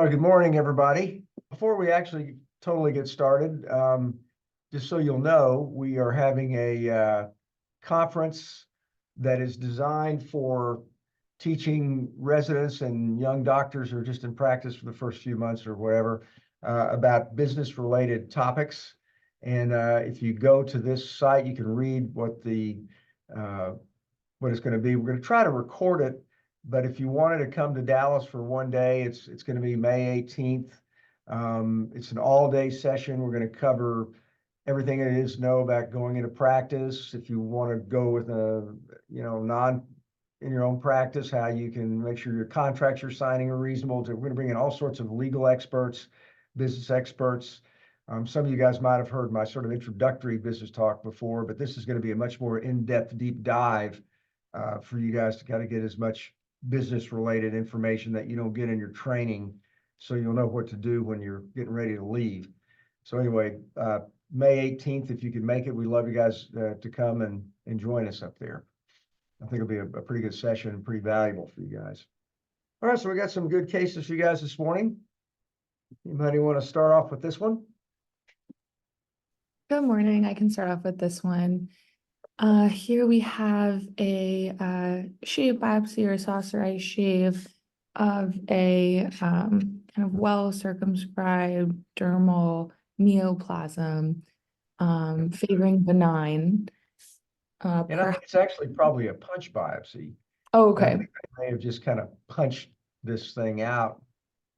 Well, good morning, everybody. Before we actually totally get started, just so you'll know, we are having a conference that is designed for teaching residents and young doctors who are just in practice for the first few months or whatever about business-related topics. And if you go to this site, you can read what it's going to be. We're going to try to record it. But if you wanted to come to Dallas for one day, it's going to be May 18th. It's an all-day session. We're going to cover everything there is to know about going into practice. If you want to go with a, in your own practice, how you can make sure your contracts you're signing are reasonable. We're going to bring in all sorts of legal experts, business experts. Some of you guys might have heard my sort of introductory business talk before, but this is going to be a much more in-depth, deep dive for you guys to kind of get as much business-related information that you don't get in your training, so you'll know what to do when you're getting ready to leave. So anyway, May 18th, if you can make it, we'd love you guys to come and join us up there. I think it'll be a pretty good session and pretty valuable for you guys. All right, so we got some good cases for you guys this morning. Anybody want to start off with this one? Good morning. I can start off with this one. Here we have a shave biopsy or saucer shave of a kind of well-circumscribed dermal neoplasm favoring benign. And I think it's actually probably a punch biopsy. Oh, okay. I think they may have just kind of punched this thing out,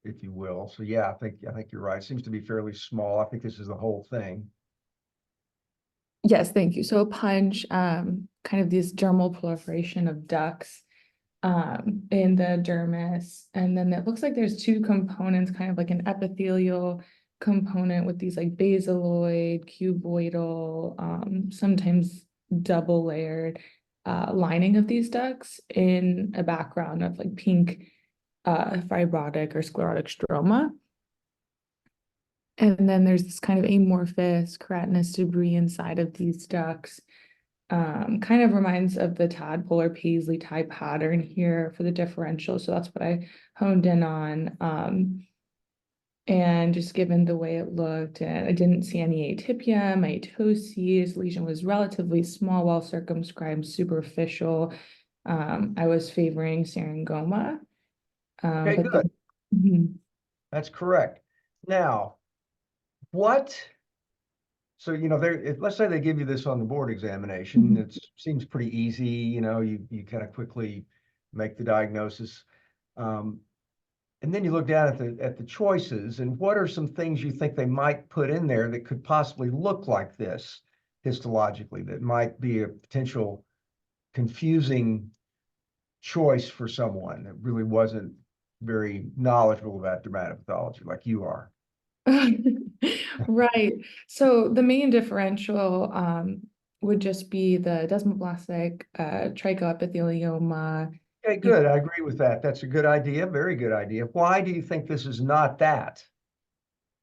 if you will. So yeah, I think you're right. It seems to be fairly small. I think this is the whole thing. Yes, thank you. So a punch, kind of this dermal proliferation of ducts in the dermis. And then it looks like there's two components, kind of like an epithelial component with these like basaloid, cuboidal, sometimes double layered lining of these ducts in a background of like pink fibrotic or sclerotic stroma. And then there's this kind of amorphous keratinous debris inside of these ducts. Kind of reminds of the tadpole or paisley tie pattern here for the differential. So that's what I honed in on. And just given the way it looked, and I didn't see any atypia, mitosis, lesion was relatively small, well circumscribed, superficial. I was favoring Syringoma. Okay, But good. That's correct. Now, so, let's say they give you this on the board examination. It seems pretty easy, you kind of quickly make the diagnosis. And then you look down at the choices, and what are some things you think they might put in there that could possibly look like this histologically, that might be a potential confusing choice for someone that really wasn't very knowledgeable about dermatopathology like you are? Right. So the main differential would just be the desmoplastic trichoepithelioma. Okay, good. I agree with that. That's a good idea. Very good idea. Why do you think this is not that?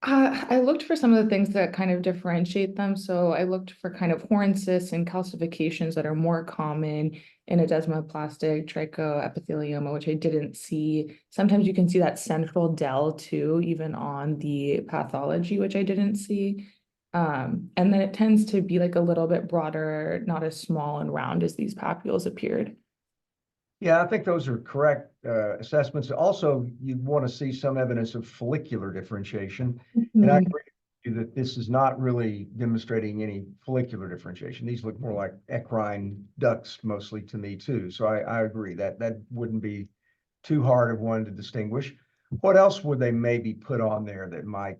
I looked for some of the things that kind of differentiate them. So I looked for kind of horn cysts and calcifications that are more common in a desmoplastic trichoepithelioma, which I didn't see. Sometimes you can see that central del too, even on the pathology, which I didn't see. And then it tends to be like a little bit broader, not as small and round as these papules appeared. Yeah, I think those are correct assessments. Also, you'd want to see some evidence of follicular differentiation. And I agree with you that this is not really demonstrating any follicular differentiation. These look more like eccrine ducts mostly to me too. So I agree that wouldn't be too hard of one to distinguish. What else would they maybe put on there that might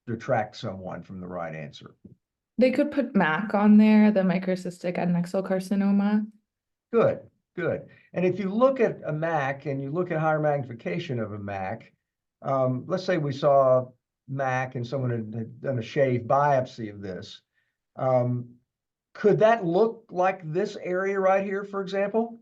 detract someone from the right answer? They could put MAC on there, the microcystic adnexal carcinoma. Good, good. And if you look at a MAC and you look at higher magnification of a MAC, let's say we saw MAC and someone had done a shave biopsy of this. Could that look like this area right here, for example?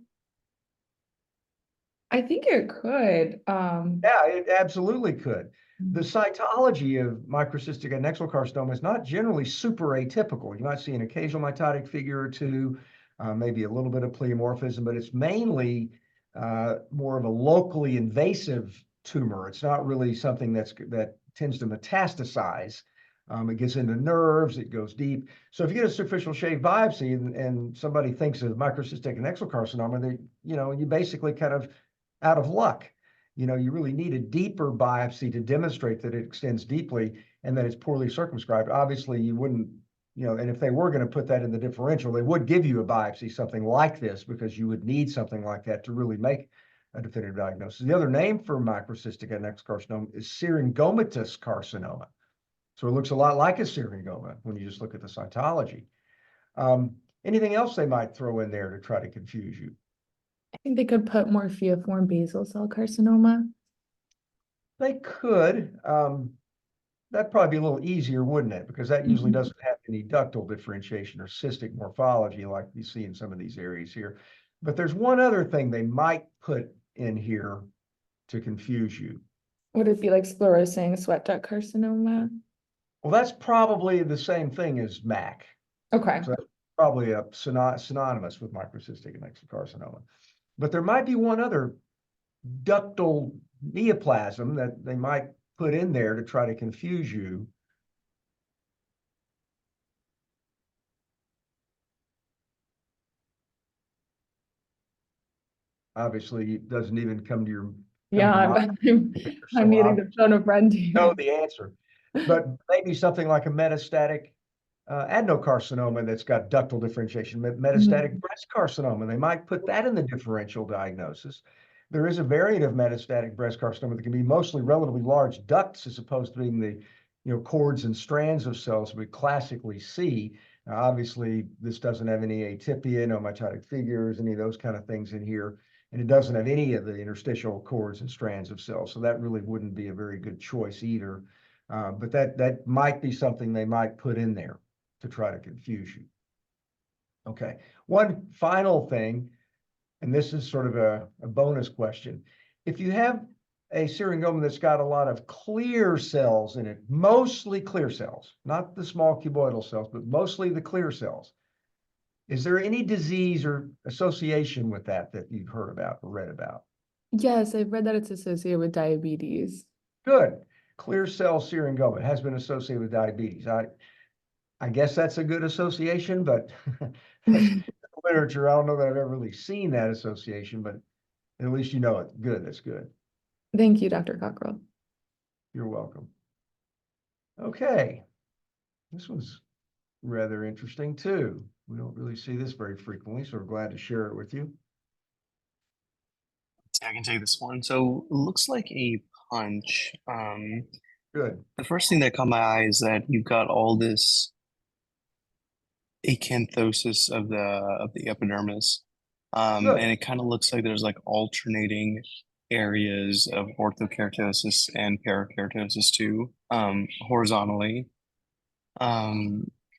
I think it could. Yeah, it absolutely could. The cytology of microcystic adnexal carcinoma is not generally super atypical. You might see an occasional mitotic figure or two, maybe a little bit of pleomorphism, but it's mainly more of a locally invasive tumor. It's not really something that tends to metastasize. It gets into nerves, it goes deep. So if you get a superficial shave biopsy and somebody thinks of microcystic adnexal carcinoma, you basically kind of out of luck. You really need a deeper biopsy to demonstrate that it extends deeply and that it's poorly circumscribed. Obviously, you wouldn't, and if they were going to put that in the differential, they would give you a biopsy, something like this, because you would need something like that to really make a definitive diagnosis. The other name for microcystic adnexal carcinoma is syringomatous carcinoma. So it looks a lot like a syringoma when you just look at the cytology. Anything else they might throw in there to try to confuse you? I think they could put morphiiform basal cell carcinoma. They could. That'd probably be a little easier, wouldn't it? Because that usually doesn't have any ductal differentiation or cystic morphology like you see in some of these areas here. But there's one other thing they might put in here to confuse you. Would it be like sclerosing sweat duct carcinoma? Well, that's probably the same thing as MAC. Okay. So that's probably synonymous with microcystic adnexal carcinoma. But there might be one other ductal neoplasm that they might put in there to try to confuse you. Obviously, it doesn't even come to your Yeah, mind. I'm needing to phone a friend Know here. the answer, but maybe something like a metastatic adenocarcinoma that's got ductal differentiation, metastatic breast carcinoma. They might put that in the differential diagnosis. There is a variant of metastatic breast carcinoma that can be mostly relatively large ducts as opposed to being the cords and strands of cells we classically see. Now, obviously, this doesn't have any atypia, no mitotic figures, any of those kind of things in here. And it doesn't have any of the interstitial cords and strands of cells. So that really wouldn't be a very good choice either. But that might be something they might put in there to try to confuse you. Okay, one final thing, and this is sort of a bonus question. If you have a syringoma that's got a lot of clear cells in it, mostly clear cells, not the small cuboidal cells, but mostly the clear cells, is there any disease or association with that you've heard about or read about? Yes, I've read that it's associated with diabetes. Good. Clear cell syringoma has been associated with diabetes. I guess that's a good association, but literature, I don't know that I've ever really seen that association, but at least you know it. Good, that's good. Thank you, Dr. Cockerell. You're welcome. Okay, this one's rather interesting too. We don't really see this very frequently, so we're glad to share it with you. I can take this one. So it looks like a punch. Good. The first thing that caught my eye is that you've got all this acanthosis of the epidermis. Good. And it kind of looks like there's like alternating areas of orthokeratosis and parakeratosis too, horizontally.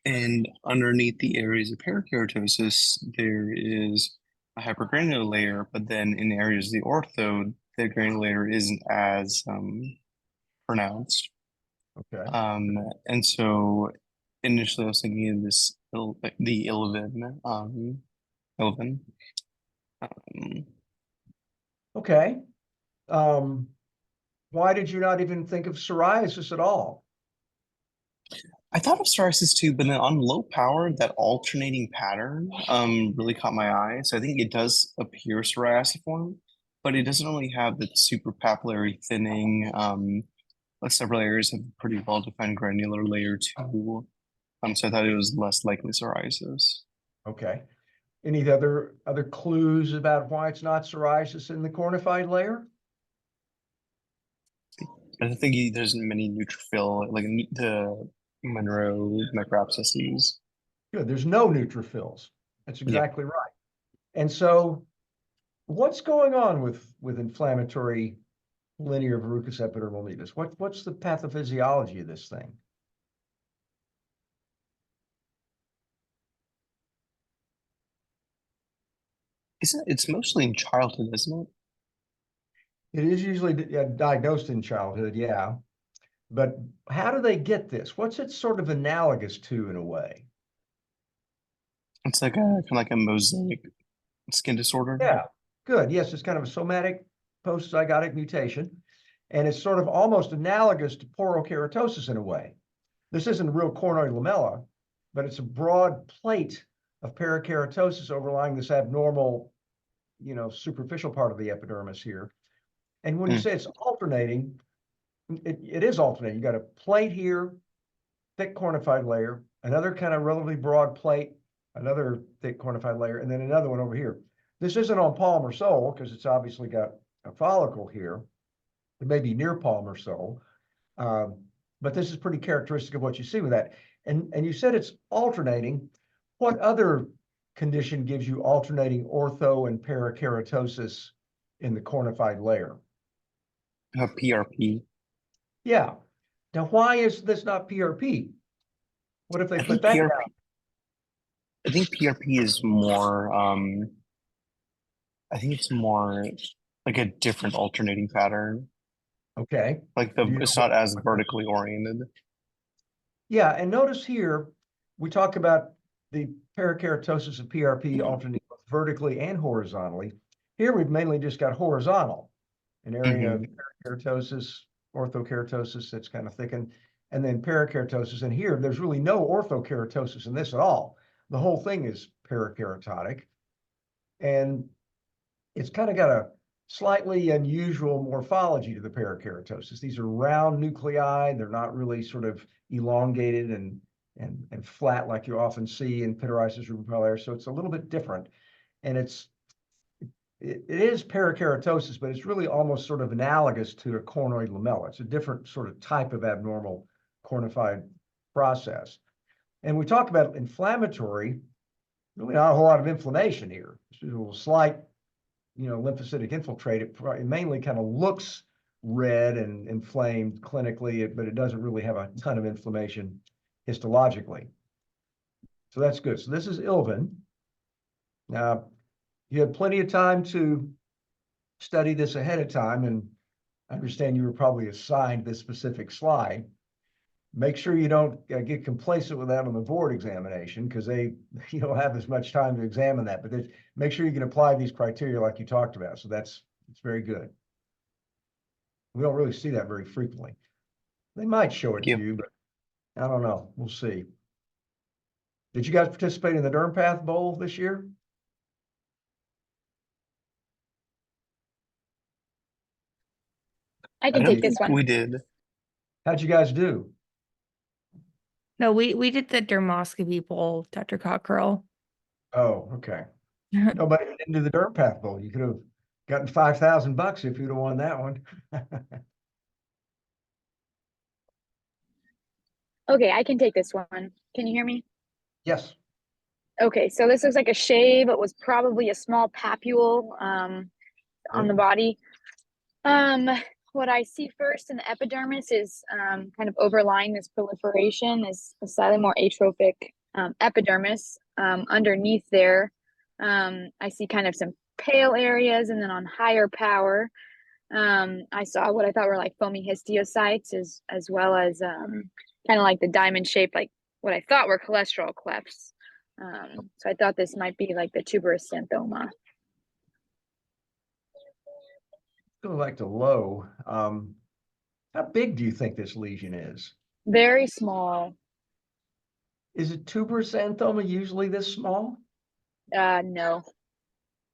And underneath the areas of parakeratosis, there is a hypergranular layer, but then in areas of the ortho, the granular layer isn't as pronounced. Okay. And so initially I was thinking of the Ilvin. Ilvin. Okay. Why did you not even think of psoriasis at all? I thought of psoriasis too, but then on low power, that alternating pattern really caught my eye. So I think it does appear psoriasiform, but it doesn't really have the super papillary thinning. Several areas have a pretty well-defined granular layer too. So I thought it was less likely psoriasis. Okay. Any other clues about why it's not psoriasis in the cornified layer? I don't think there's many neutrophil, like the Monroe microabscesses. Good. There's no neutrophils. That's exactly right. And so what's going on with inflammatory linear verrucous epidermal nevus? What's the pathophysiology of this thing? It's mostly in childhood, isn't it? It is usually diagnosed in childhood, yeah. But how do they get this? What's it sort of analogous to in a way? It's like a kind of like a mosaic skin disorder. Yeah, good. Yes, it's kind of a somatic post-zygotic mutation. And it's sort of almost analogous to porokeratosis in a way. This isn't a real cornoid lamella, but it's a broad plate of parakeratosis overlying this abnormal, superficial part of the epidermis here. And when you say it's alternating, it is alternating. You got a plate here, thick cornified layer, another kind of relatively broad plate, another thick cornified layer, and then another one over here. This isn't on palm or sole because it's obviously got a follicle here. It may be near palm or sole, but this is pretty characteristic of what you see with that. And you said it's alternating. What other condition gives you alternating ortho and parakeratosis in the cornified layer? PRP. Yeah. Now, why is this not PRP? What if they put that down? I think PRP is more, I think it's more like a different alternating pattern. Okay. Like it's not as vertically oriented. Yeah, and notice here, we talk about the parakeratosis of PRP alternating both vertically and horizontally. Here we've mainly just got horizontal, an area of parakeratosis, orthokeratosis that's kind of thickened, and then parakeratosis. And here, there's really no orthokeratosis in this at all. The whole thing is parakeratotic. And it's kind of got a slightly unusual morphology to the parakeratosis. These are round nuclei. They're not really sort of elongated and flat like you often see in pityriasis rubentillaris. So it's a little bit different. And it is parakeratosis, but it's really almost sort of analogous to a cornoid lamella. It's a different sort of type of abnormal cornified process. And we talk about inflammatory, really not a whole lot of inflammation here. It's a little slight, lymphocytic infiltrate. It mainly kind of looks red and inflamed clinically, but it doesn't really have a ton of inflammation histologically. So that's good. So this is ILVEN. Now, you had plenty of time to study this ahead of time, and I understand you were probably assigned this specific slide. Make sure you don't get complacent with that on the board examination because you don't have as much time to examine that. But make sure you can apply these criteria like you talked about. So it's very good. We don't really see that very frequently. They might show it to you, but I don't know. We'll see. Did you guys participate in the DermPath Bowl this year? I can take this one. We did. How'd you guys do? No, we did the dermoscopy bowl, Dr. Cockerell. Oh, okay. Nobody didn't do the DermPath Bowl. You could have gotten $5,000 if you'd have won that one. Okay, I can take this one. Can you hear me? Yes. Okay, so this looks like a shave. It was probably a small papule on the body. What I see first in the epidermis is kind of overlying this proliferation is a slightly more atrophic epidermis. Underneath there, I see kind of some pale areas, and then on higher power, I saw what I thought were like foamy histiocytes as well as kind of like the diamond shape, like what I thought were cholesterol clefts. So I thought this might be like the tuberous xanthoma. Go back to low. How big do you think this lesion is? Very small. Is it tuberous xanthoma usually this small? No.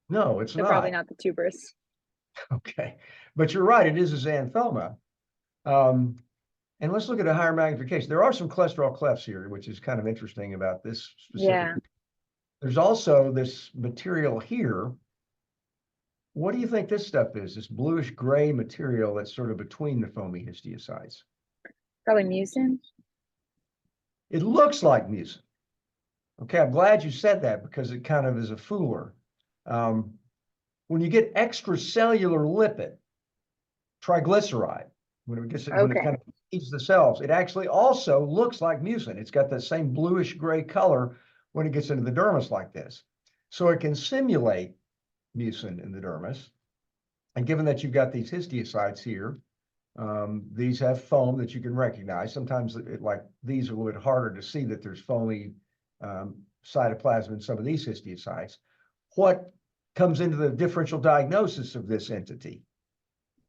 No, it's So not. probably not the tuberous. Okay, but you're right. It is a xanthoma. And let's look at a higher magnification. There are some cholesterol clefts here, which is kind of interesting about this specific. Yeah. There's also this material here. What do you think this stuff is? This bluish gray material that's sort of between the foamy histiocytes. Probably mucin. It looks like mucin. Okay, I'm glad you said that because it kind of is a fooler. When you get extracellular lipid, triglyceride, when it kind of eats the cells, it actually also looks like mucin. It's got that same bluish gray color when it gets into the dermis like this. So it can simulate mucin in the dermis. And given that you've got these histiocytes here, these have foam that you can recognize. Sometimes these are a little bit harder to see that there's foamy cytoplasm in some of these histiocytes. What comes into the differential diagnosis of this entity?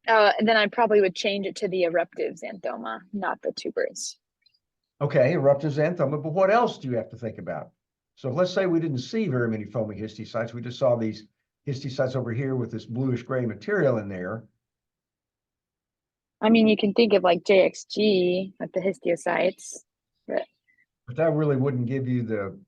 Then I probably would change it to the eruptive xanthoma, not the tubers. Okay, eruptive xanthoma, but what else do you have to think about? So let's say we didn't see very many foamy histiocytes. We just saw these histiocytes over here with this bluish gray material in there. I mean, you can think of like JXG with the histiocytes, but But that really wouldn't give you the,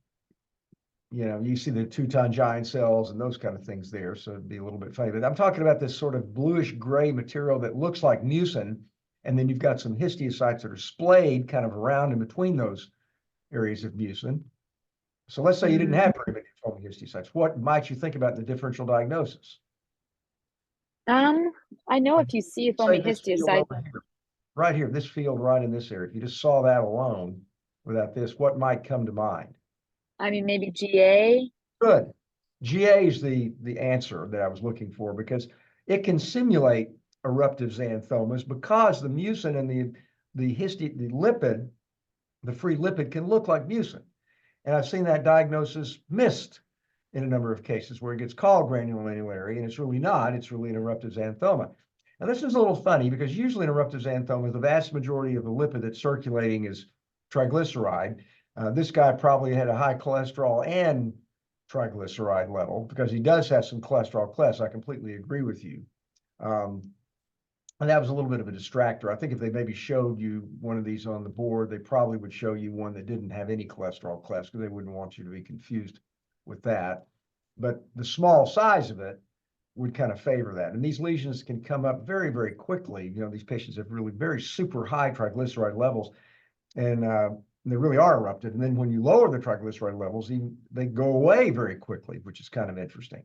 you see the Teuton giant cells and those kind of things there. So it'd be a little bit funny. But I'm talking about this sort of bluish gray material that looks like mucin. And then you've got some histiocytes that are splayed kind of around in between those areas of mucin. So let's say you didn't have very many foamy histiocytes. What might you think about in the differential diagnosis? I know if you see Say foamy this field histiocyte, over here, right here, this field right in this area. If you just saw that alone without this, what might come to mind? I mean, maybe GA. Good. GA is the answer that I was looking for because it can simulate eruptive xanthomas because the mucin and the lipid, the free lipid can look like mucin. And I've seen that diagnosis missed in a number of cases where it gets called granulomedullary, and it's really not. It's really an eruptive xanthoma. Now, this is a little funny because usually in eruptive xanthoma, the vast majority of the lipid that's circulating is triglyceride. This guy probably had a high cholesterol and triglyceride level because he does have some cholesterol clefts. I completely agree with you. And that was a little bit of a distractor. I think if they maybe showed you one of these on the board, they probably would show you one that didn't have any cholesterol clefts because they wouldn't want you to be confused with that. But the small size of it would kind of favor that. And these lesions can come up very, very quickly. These patients have really very super high triglyceride levels, and they really are erupted. And then when you lower the triglyceride levels, they go away very quickly, which is kind of interesting.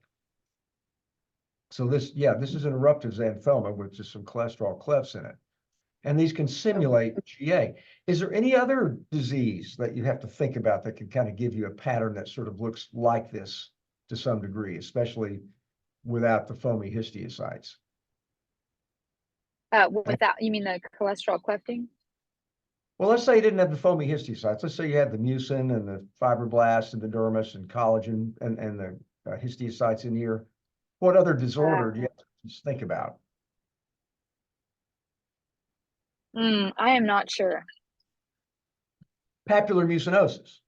So this is an eruptive xanthoma with just some cholesterol clefts in it. And these can simulate GA. Is there any other disease that you have to think about that can kind of give you a pattern that sort of looks like this to some degree, especially without the foamy histiocytes? Without, you mean the cholesterol clefting? Well, let's say you didn't have the foamy histiocytes. Let's say you had the mucin and the fibroblasts and the dermis and collagen and the histiocytes in here. What other disorder do you have to just think about? I am not sure. Papular mucinosis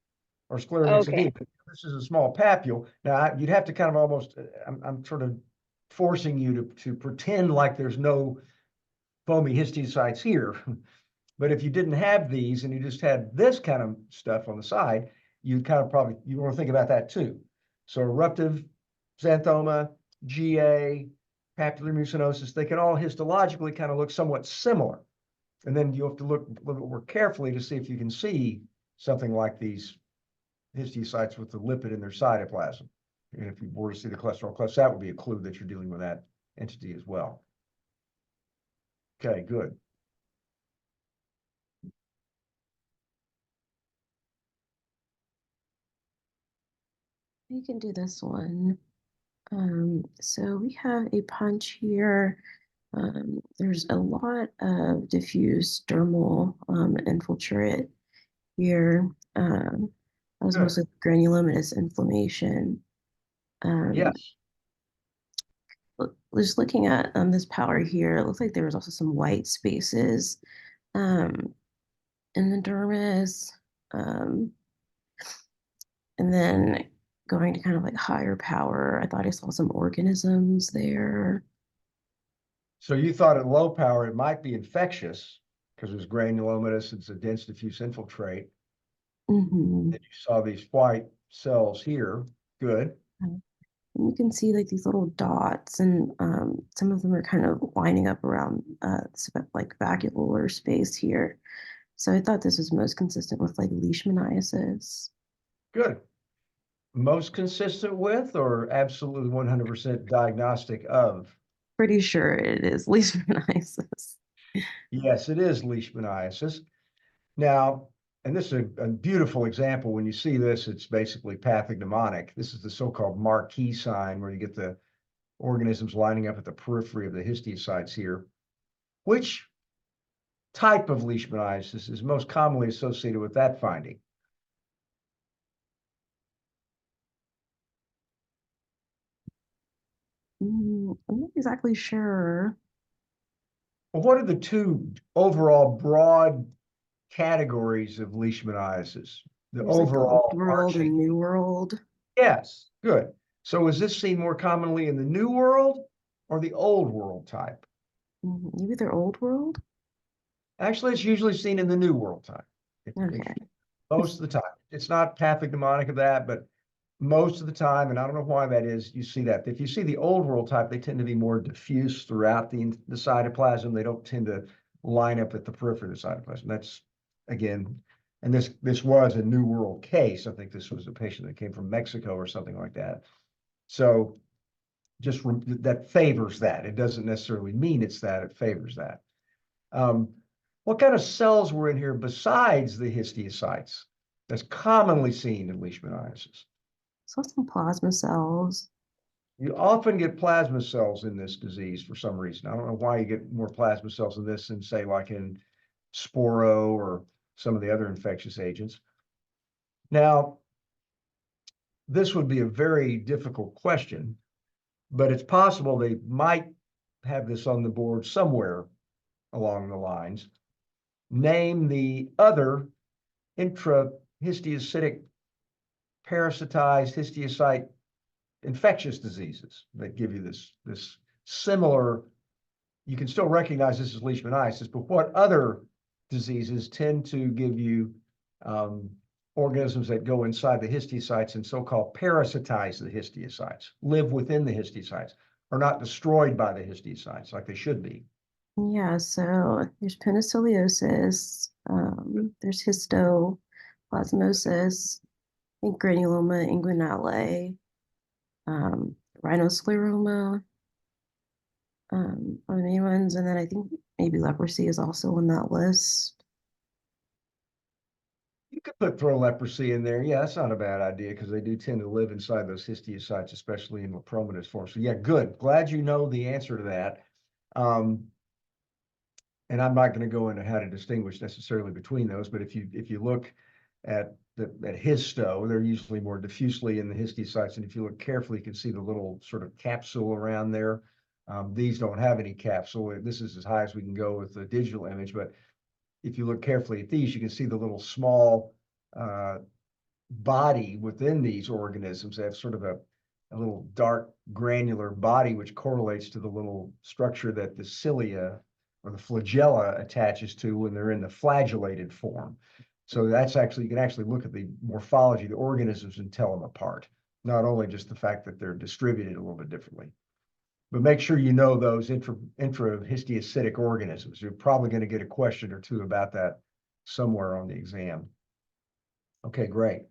or sclerotic Okay. edema. This is a small papule. Now, you'd have to kind of almost, I'm sort of forcing you to pretend like there's no foamy histiocytes here. But if you didn't have these and you just had this kind of stuff on the side, you kind of you want to think about that too. So eruptive xanthoma, GA, papular mucinosis, they can all histologically kind of look somewhat similar. And then you have to look a little bit more carefully to see if you can see something like these histiocytes with the lipid in their cytoplasm. And if you were to see the cholesterol clefts, that would be a clue that you're dealing with that entity as well. Okay, good. You can do this one. So we have a punch here. There's a lot of diffuse dermal infiltrate here. That was Good. mostly granulomatous inflammation. Yes. Just looking at this powder here, it looks like there was also some white spaces in the dermis. And then going to kind of like higher power, I thought I saw some organisms there. So you thought at low power it might be infectious because it was granulomatous, it's a dense diffuse infiltrate. Mm-hmm. And you saw these white cells here. Good. And you can see like these little dots, and some of them are kind of lining up around like vacuolar space here. So I thought this was most consistent with like leishmaniasis. Good. Most consistent with or absolutely 100% diagnostic of? Pretty sure it is leishmaniasis. Yes, it is leishmaniasis. Now, and this is a beautiful example. When you see this, it's basically pathognomonic. This is the so-called marquee sign where you get the organisms lining up at the periphery of the histiocytes here. Which type of leishmaniasis is most commonly associated with that finding? I'm not exactly sure. Well, what are the two overall broad categories of leishmaniasis? The There's like the old overall world arching. and new world. Yes, good. So is this seen more commonly in the new world or the old world type? Maybe they're old world. Actually, it's usually seen in the new world type. Okay. Most of the time. It's not pathognomonic of that, but most of the time, and I don't know why that is, you see that. If you see the old world type, they tend to be more diffuse throughout the cytoplasm. They don't tend to line up at the periphery of the cytoplasm. That's, again, and this was a new world case. I think this was a patient that came from Mexico or something like that. So just that favors that. It doesn't necessarily mean it's that, it favors that. What kind of cells were in here besides the histiocytes that's commonly seen in leishmaniasis? So some plasma cells. You often get plasma cells in this disease for some reason. I don't know why you get more plasma cells in this than say like in Sporo or some of the other infectious agents. Now, this would be a very difficult question, but it's possible they might have this on the board somewhere along the lines. Name the other intrahistiocytic parasitized histiocyte infectious diseases that give you this similar, you can still recognize this as leishmaniasis, but what other diseases tend to give you organisms that go inside the histiocytes and so-called parasitize the histiocytes, live within the histiocytes, are not destroyed by the histiocytes like they should be? Yeah, so there's penicilliosis, there's histoplasmosis, I think granuloma inguinale, rhinoscleroma, are the main ones, and then I think maybe leprosy is also on that list. You could throw leprosy in there. Yeah, that's not a bad idea because they do tend to live inside those histiocytes, especially in lepromatous form. So yeah, good. Glad you know the answer to that. And I'm not going to go into how to distinguish necessarily between those, but if you look at histo, they're usually more diffusely in the histiocytes, and if you look carefully, you can see the little sort of capsule around there. These don't have any capsule. This is as high as we can go with the digital image, but if you look carefully at these, you can see the little small body within these organisms. They have sort of a little dark granular body, which correlates to the little structure that the cilia or the flagella attaches to when they're in the flagellated form. So that's actually, you can actually look at the morphology of the organisms and tell them apart, not only just the fact that they're distributed a little bit differently. But make sure you know those intrahistiocytic organisms. You're probably going to get a question or two about that somewhere on the exam. Okay, great.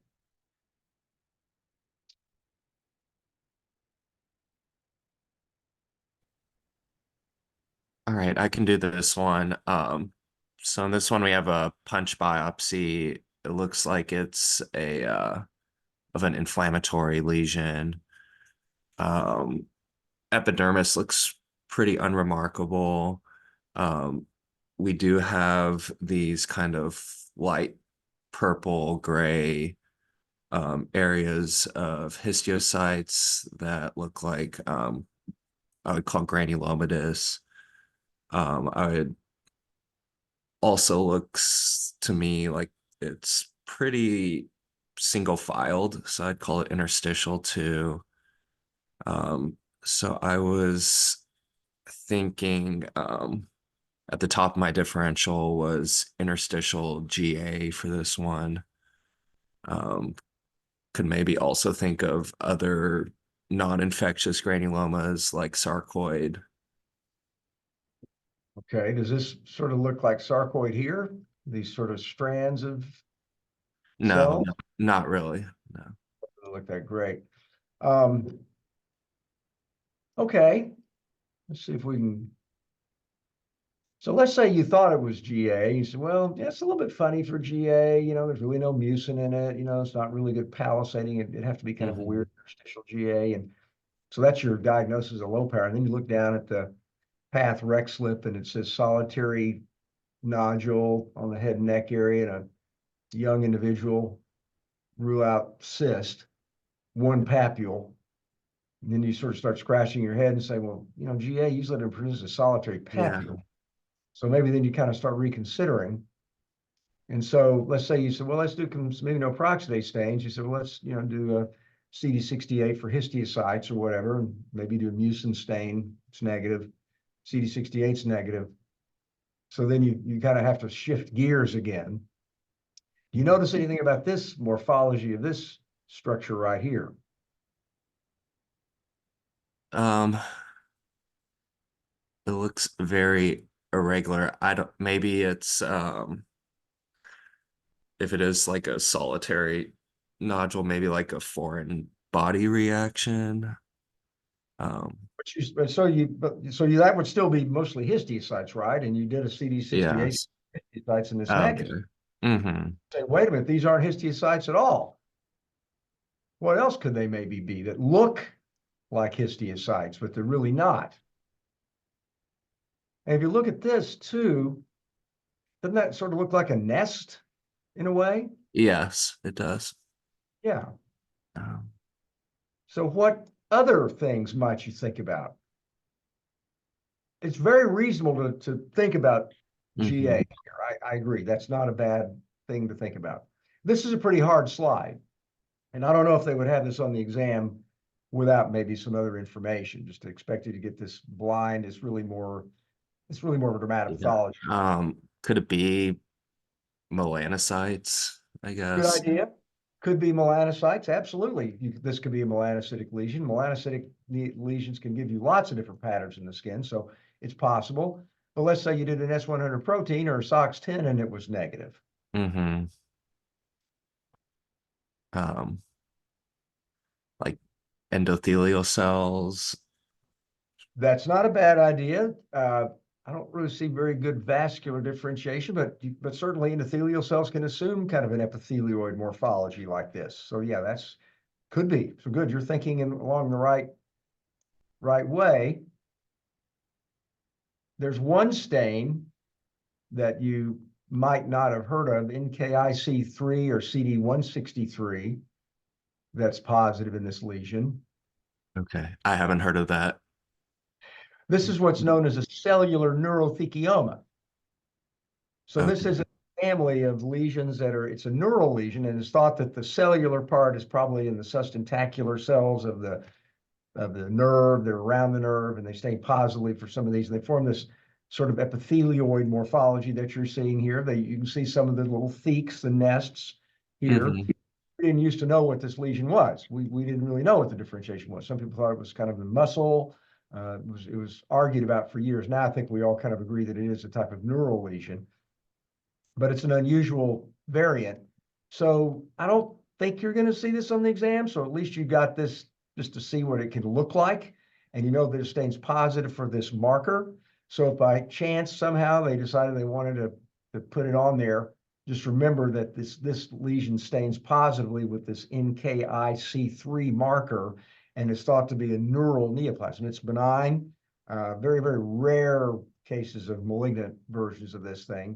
All right, I can do this one. So in this one we have a punch biopsy. It looks like it's a of an inflammatory lesion. Epidermis looks pretty unremarkable. We do have these kind of light purple gray areas of histiocytes that look like I would call granulomatous. I would also looks to me like it's pretty single filed, so I'd call it interstitial too. So I was thinking at the top of my differential was interstitial GA for this one. Could maybe also think of other non-infectious granulomas like sarcoid. Okay, does this sort of look like sarcoid here? These sort of strands of No, cells? not really. No. Doesn't look that great. Okay, let's see if we can. So let's say you thought it was GA. You said, well, yeah, it's a little bit funny for GA. You know, there's really no mucin in it. You know, it's not really good palisading. It'd have to be kind of a weird interstitial GA. And so that's your diagnosis of low power. And then you look down at the path rec slip and it says solitary nodule on the head and neck area in a young individual, rule out cyst, one papule. And then you sort of start scratching your head and say, well, you know, GA usually doesn't produce a solitary Yeah. papule. So maybe then you kind of start reconsidering. And so let's say you said, well, let's do maybe no peroxidase stains. You said, well, let's, do a CD68 for histiocytes or whatever, and maybe do a mucin stain. It's negative. CD68 is negative. So then you kind of have to shift gears again. Do you notice anything about this morphology of this structure right here? It looks very irregular. I don't, maybe it's if it is like a solitary nodule, maybe like a foreign body reaction. So that would still be mostly histiocytes, right? And you did a CD68 Yes. histiocytes and it's Okay. negative. Mm-hmm. Say, wait a minute, these aren't histiocytes at all. What else could they maybe be that look like histiocytes, but they're really not? And if you look at this too, doesn't that sort of look like a nest in a way? Yes, it does. Yeah. Um, So what other things might you think about? It's very reasonable to think about GA mhm. here. I agree. That's not a bad thing to think about. This is a pretty hard slide. And I don't know if they would have this on the exam without maybe some other information. Just to expect you to get this blind is really more, it's really more of a dermatopathology. Could it be melanocytes, I Good guess? idea. Could be melanocytes. Absolutely. This could be a melanocytic lesion. Melanocytic lesions can give you lots of different patterns in the skin. So it's possible. But let's say you did an S100 protein or a SOX10 and it was negative. Mm-hmm. Like endothelial cells. That's not a bad idea. I don't really see very good vascular differentiation, but certainly endothelial cells can assume kind of an epithelioid morphology like this. So yeah, that's could be. So good. You're thinking along the right way. There's one stain that you might not have heard of, NKIC3 or CD163, that's positive in this lesion. Okay. I haven't heard of that. This is what's known as a cellular neurothekeoma. So this Okay. is a family of lesions it's a neural lesion, and it's thought that the cellular part is probably in the sustentacular cells of the nerve. They're around the nerve, and they stain positively for some of these. And they form this sort of epithelioid morphology that you're seeing here. You can see some of the little theques, the nests here. Mhm. We didn't used to know what this lesion was. We didn't really know what the differentiation was. Some people thought it was kind of the muscle. It was argued about for years. Now I think we all kind of agree that it is a type of neural lesion, but it's an unusual variant. So I don't think you're going to see this on the exam. So at least you got this just to see what it can look like. And you know that it stains positive for this marker. So if by chance somehow they decided they wanted to put it on there, just remember that this lesion stains positively with this NKIC3 marker, and it's thought to be a neural neoplasm. It's benign, very, very rare cases of malignant versions of this thing.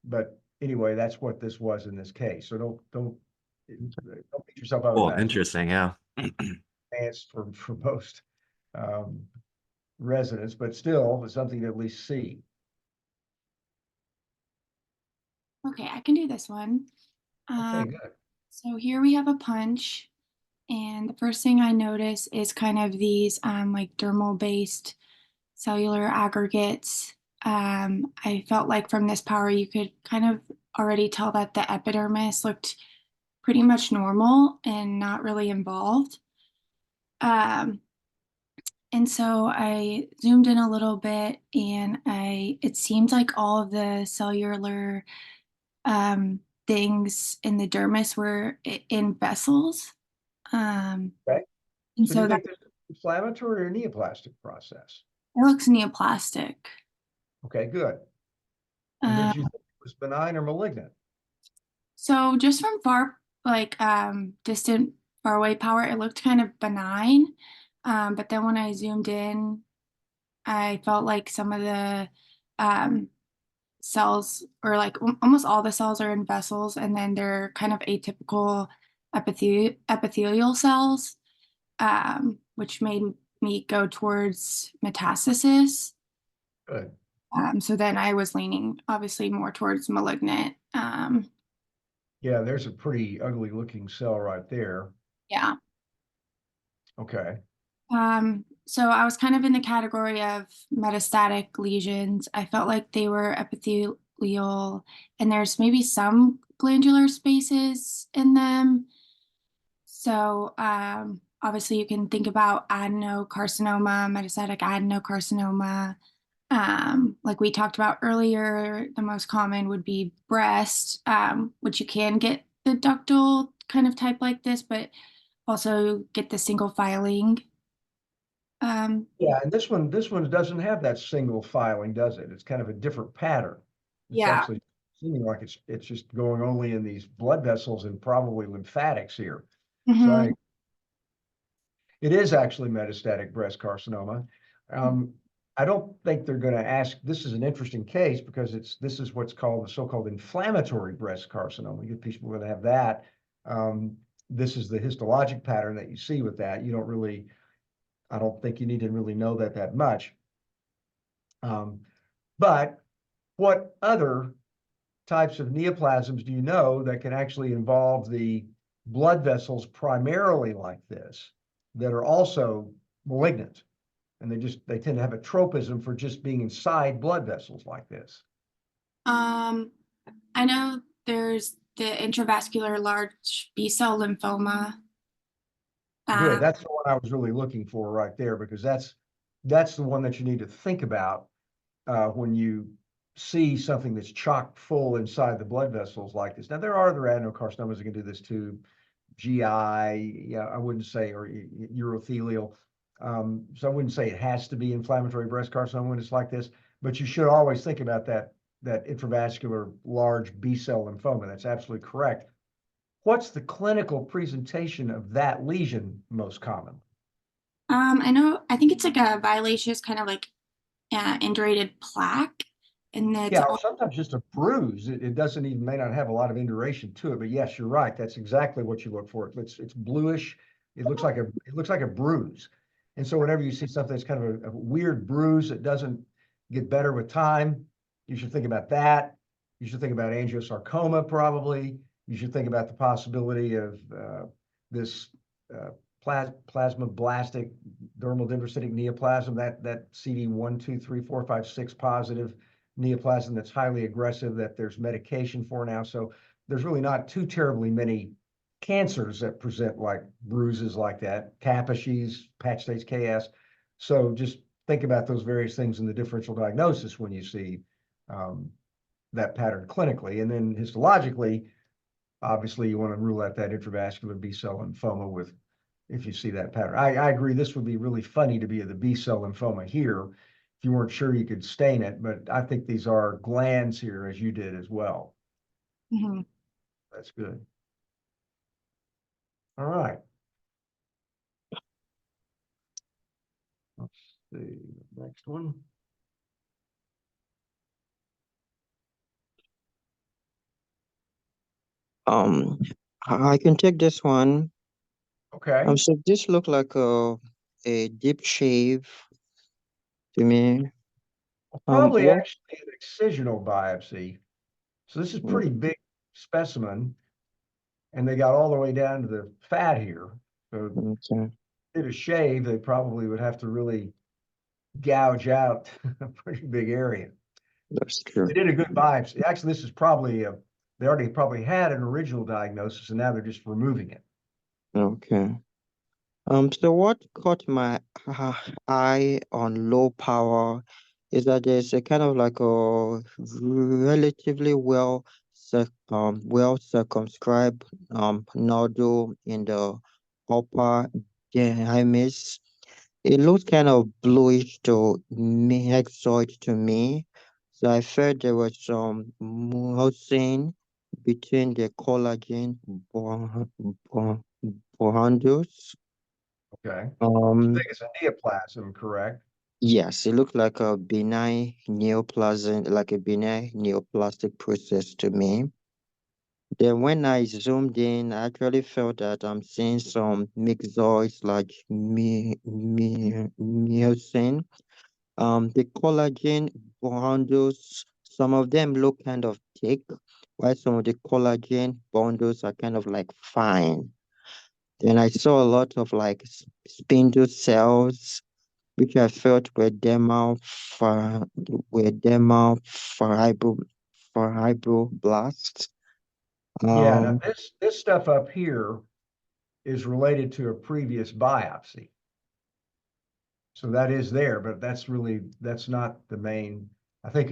But anyway, that's what this was in this case. So don't beat yourself up Oh, about it. interesting. Yeah. Advanced for most residents, but still it's something to at least see. Okay, I can do this one. Okay, good. So here we have a punch, and the first thing I notice is kind of these like dermal based cellular aggregates. I felt like from this power you could kind of already tell that the epidermis looked pretty much normal and not really involved. And so I zoomed in a little bit, and it seemed like all of the cellular things in the dermis were in vessels. Okay. And So do so you that think this is inflammatory or neoplastic process? it looks neoplastic. Okay, good. And Uh, did you think it was benign or malignant? so just from distant far away power, it looked kind of benign. But then when I zoomed in, I felt like some of the cells, or like almost all the cells, are in vessels, and then they're kind of atypical epithelial cells, which made me go towards metastasis. Good. So then I was leaning obviously more towards malignant. Yeah, there's a pretty ugly looking cell right there. Yeah. Okay. So I was kind of in the category of metastatic lesions. I felt like they were epithelial, and there's maybe some glandular spaces in them. So obviously you can think about adenocarcinoma, metastatic adenocarcinoma. Like we talked about earlier, the most common would be breast, which you can get the ductal kind of type like this, but also get the single filing. Yeah, and this one doesn't have that single filing, does it? It's kind of a different pattern. It's Yeah. actually seeming like it's just going only in these blood vessels and probably lymphatics here. So it is actually metastatic breast carcinoma. I don't think they're going to ask. This is an interesting case because this is what's called the so-called inflammatory breast carcinoma. You get people that have that. This is the histologic pattern that you see with that. You don't really, I don't think you need to really know that much. But what other types of neoplasms do you know that can actually involve the blood vessels primarily like this that are also malignant? And they tend to have a tropism for just being inside blood vessels like this. I know there's the intravascular large B-cell lymphoma. Good. That's the one I was really looking for right there, because that's the one that you need to think about when you see something that's chock full inside the blood vessels like this. Now, there are other adenocarcinomas that can do this too. GI, yeah, I wouldn't say, or urothelial. So I wouldn't say it has to be inflammatory breast carcinoma when it's like this, but you should always think about that intravascular large B-cell lymphoma. That's absolutely correct. What's the clinical presentation of that lesion most common? I think it's like a violaceous kind of like indurated plaque. And that's Yeah, or sometimes just a bruise. It doesn't even, may not have a lot of induration to it, but yes, you're right. That's exactly what you look for. It's bluish. It looks like a bruise. And so whenever you see something that's kind of a weird bruise that doesn't get better with time, you should think about that. You should think about angiosarcoma probably. You should think about the possibility of this plasmablastic dermal dendrocytic neoplasm, that CD1, 2, 3, 4, 5, 6 positive neoplasm that's highly aggressive that there's medication for now. So there's really not too terribly many cancers that present like bruises like that, Kaposi's, patch stage KS. So just think about those various things in the differential diagnosis when you see that pattern clinically. And then histologically, obviously you want to rule out that intravascular B-cell lymphoma with, if you see that pattern. I agree, this would be really funny to be the B-cell lymphoma here if you weren't sure you could stain it, but I think these are glands here, as you did as well. That's good. All right. Let's see, next one. I can take this one. Okay. So this look like a deep shave to me. Probably What? actually an excisional biopsy. So this is pretty big specimen, and they got all the way down to the fat here. So Okay, did a shave, they probably would have to really gouge out a pretty big area. that's true. They did a good biopsy. Actually, this is probably they already probably had an original diagnosis, and now they're just removing it. Okay. So what caught my eye on low power is that there's a kind of like a relatively well circumscribed nodule in the upper dermis. It looks kind of bluish to hexoid to me. So I felt there was some mucin between the collagen bundles. Okay. I Um, think it's a neoplasm, correct? yes, it looked like a benign neoplasm, like a benign neoplastic process to me. Then when I zoomed in, I actually felt that I'm seeing some myxoids like mucin. The collagen bundles, some of them look kind of thick, while some of the collagen bundles are kind of like fine. Then I saw a lot of like spindle cells, which I felt were dermal fibroblasts. Yeah, now Um, this stuff up here is related to a previous biopsy. So that is there, but that's not the main. I think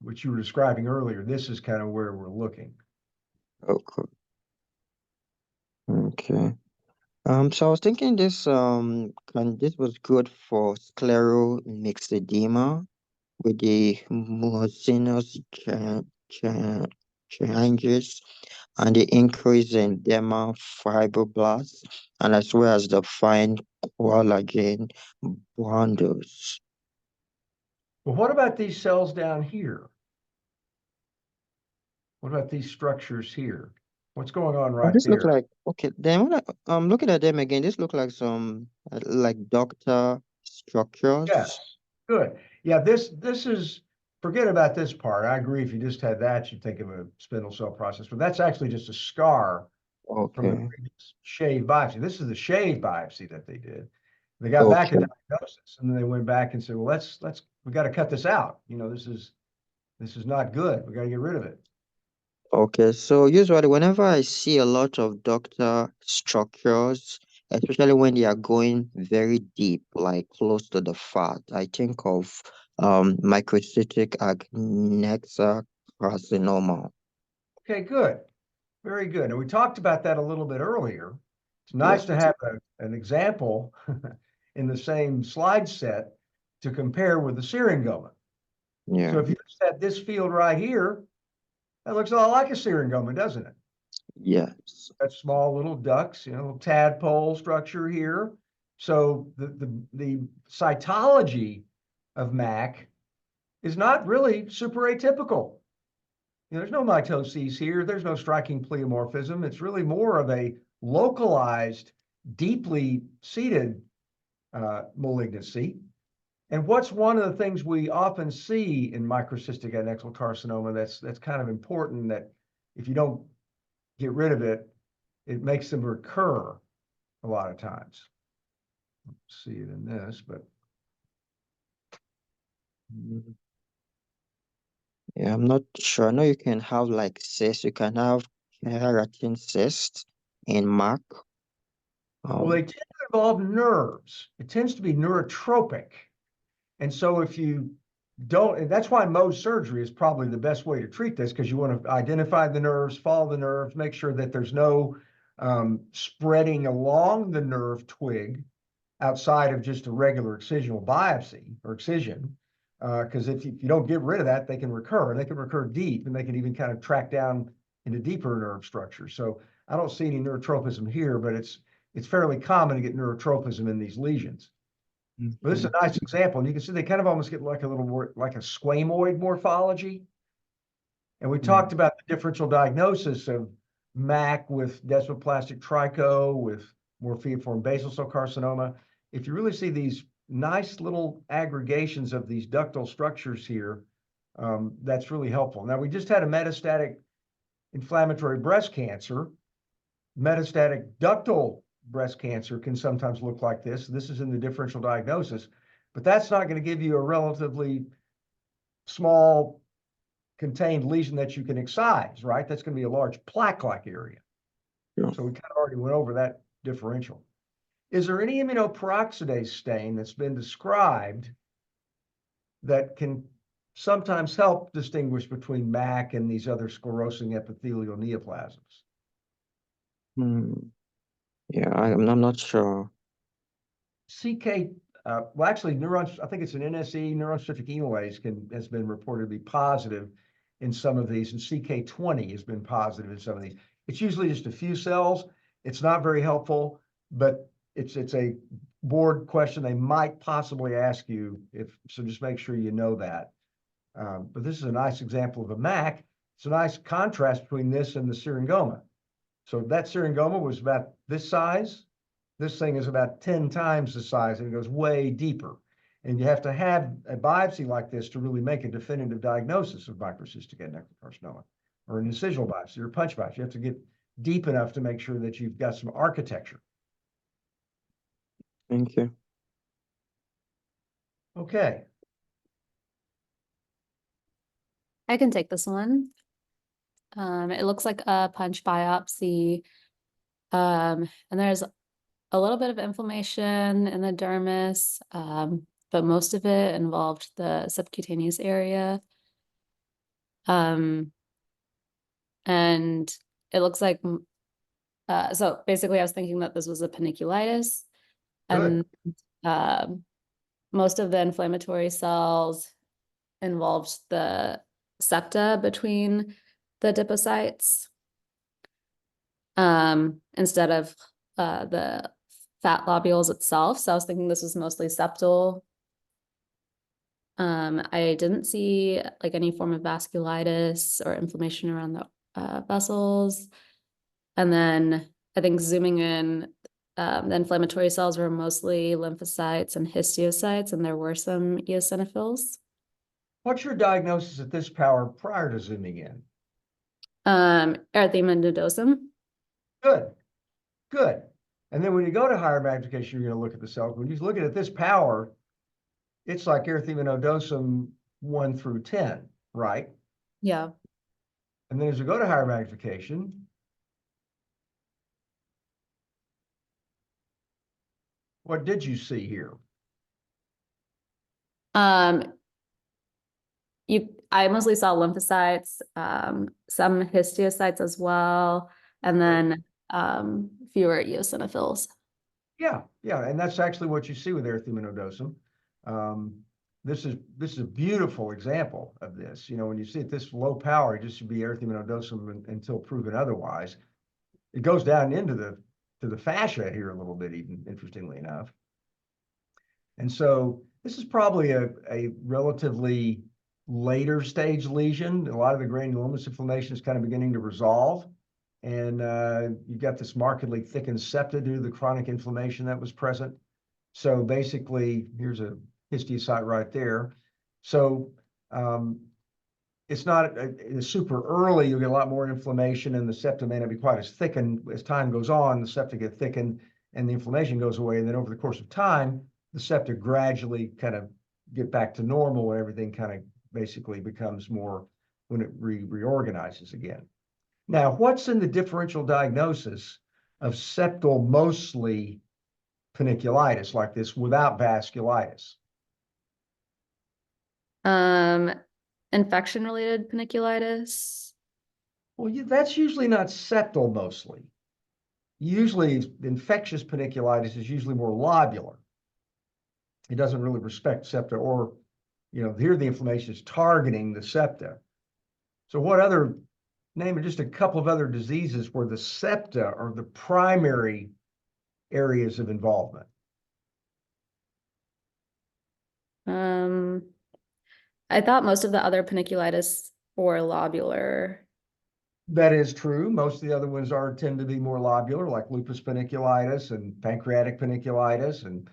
what you were describing earlier, this is kind of where we're looking. okay. Okay. So I was thinking this was good for scleral myxedema with the mucinous changes and the increase in dermal fibroblasts, and as well as the fine collagen bundles. But what about these cells down here? What about these structures here? What's going on Oh, right this look there? like okay. Then when I'm looking at them again, this look like some like ductal Yes, structures. good. Yeah, this is, forget about this part. I agree. If you just had that, you'd think of a spindle cell process, but that's actually just a scar from the Okay. previous shave biopsy. This is the shave biopsy that they did. They got back a Okay. diagnosis, and then they went back and said, well, we got to cut this out. You know, this is not good. We got to get rid of it. Okay, so usually whenever I see a lot of ductal structures, especially when they are going very deep, like close to the fat, I think of microcystic adnexal carcinoma. Okay, good. Very good. And we talked about that a little bit earlier. It's Yeah, nice to have an example in the same slide set to compare with the Syringoma. So yeah, if you just had this field right here, that looks a lot like a Syringoma, doesn't it? yes. That small little ducts, little tadpole structure here. So the cytology of MAC is not really super atypical. There's no mitoses here. There's no striking pleomorphism. It's really more of a localized, deeply seated malignancy. And what's one of the things we often see in microcystic adnexal carcinoma that's kind of important, that if you don't get rid of it, it makes them recur a lot of times. See it in this, but Mm, yeah, I'm not sure. I know you can have like cysts. You can have keratin cysts in MAC. well, they Um, tend to involve nerves. It tends to be neurotropic. And so if you don't, and that's why Mohs surgery is probably the best way to treat this, because you want to identify the nerves, follow the nerves, make sure that there's no spreading along the nerve twig outside of just a regular excisional biopsy or excision. Because if you don't get rid of that, they can recur. They can recur deep, and they can even kind of track down into deeper nerve structures. So I don't see any neurotropism here, but it's fairly common to get neurotropism in these lesions. But this is mhm. a nice example, and you can see they kind of almost get like a little more like a squamoid morphology. And we talked about the differential diagnosis of MAC with desmoplastic tricho, with morpheoform basal cell carcinoma. If you really see these nice little aggregations of these ductal structures here, that's really helpful. Now, we just had a metastatic inflammatory breast cancer. Metastatic ductal breast cancer can sometimes look like this. This is in the differential diagnosis, but that's not going to give you a relatively small contained lesion that you can excise, right? That's going to be a large plaque-like area. Yeah. So we kind of already went over that differential. Is there any immunoperoxidase stain that's been described that can sometimes help distinguish between MAC and these other sclerosing epithelial neoplasms? Hmm. Yeah, I'm not sure. CK, well, actually, neurons, I think it's an NSE, neuron-specific emulase has been reported to be positive in some of these, and CK20 has been positive in some of these. It's usually just a few cells. It's not very helpful, but it's a board question they might possibly ask you, so just make sure you know that. But this is a nice example of a MAC. It's a nice contrast between this and the Syringoma. So that Syringoma was about this size. This thing is about 10 times the size, and it goes way deeper. And you have to have a biopsy like this to really make a definitive diagnosis of microcystic adnexal carcinoma, or an incisional biopsy or punch biopsy. You have to get deep enough to make sure that you've got some architecture. Thank you. Okay. I can take this one. It looks like a punch biopsy. And there's a little bit of inflammation in the dermis, but most of it involved the subcutaneous area. And it looks like, so basically I was thinking that this was a panniculitis. Good. And most of the inflammatory cells involved the septa between the adipocytes, instead of the fat lobules itself. So I was thinking this was mostly septal. I didn't see like any form of vasculitis or inflammation around the vessels. And then I think zooming in, the inflammatory cells were mostly lymphocytes and histiocytes, and there were some eosinophils. What's your diagnosis at this power prior to zooming in? Erythema Nodosum. Good, good. And then when you go to higher magnification, you're going to look at the cell. When you look at this power, it's like Erythema Nodosum 1 through 10, right? Yeah. And then as we go to higher magnification, what did you see here? I mostly saw lymphocytes, some histiocytes as well, and then fewer eosinophils. Yeah, and that's actually what you see with Erythema Nodosum. This is a beautiful example of this. You know, when you see at this low power, it just should be Erythema Nodosum until proven otherwise. It goes down into the fascia here a little bit, even interestingly enough. And so this is probably a relatively later stage lesion. A lot of the granulomatous inflammation is kind of beginning to resolve. And you've got this markedly thickened septa due to the chronic inflammation that was present. So basically, here's a histiocyte right there. So it's not super early. You'll get a lot more inflammation, and the septa may not be quite as thickened. As time goes on, the septa get thickened, and the inflammation goes away. And then over the course of time, the septa gradually kind of get back to normal, and everything kind of basically becomes more when it reorganizes again. Now, what's in the differential diagnosis of septal mostly panniculitis like this without vasculitis? Infection-related panniculitis. Well, that's usually not septal mostly. Usually, infectious panniculitis is usually more lobular. It doesn't really respect septa, or, you know, here the inflammation is targeting the septa. So what other, name just a couple of other diseases where the septa are the primary areas of involvement? I thought most of the other panniculitis were lobular. That is true. Most of the other ones tend to be more lobular, like lupus panniculitis and pancreatic panniculitis, and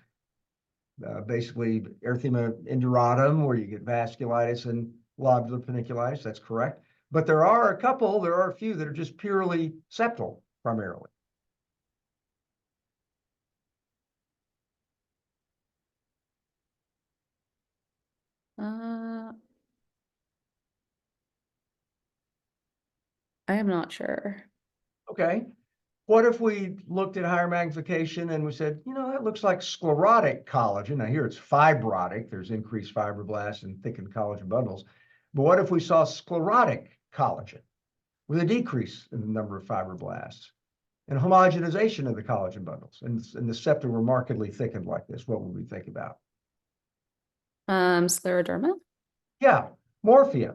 basically erythema induratum, where you get vasculitis and lobular panniculitis. That's correct. But there are a few that are just purely septal primarily. I am not sure. Okay. What if we looked at higher magnification and we said, you know, that looks like sclerotic collagen. Now here it's fibrotic. There's increased fibroblasts and thickened collagen bundles. But what if we saw sclerotic collagen with a decrease in the number of fibroblasts and homogenization of the collagen bundles, and the septa were markedly thickened like this? What would we think about? Scleroderma? Yeah, morphia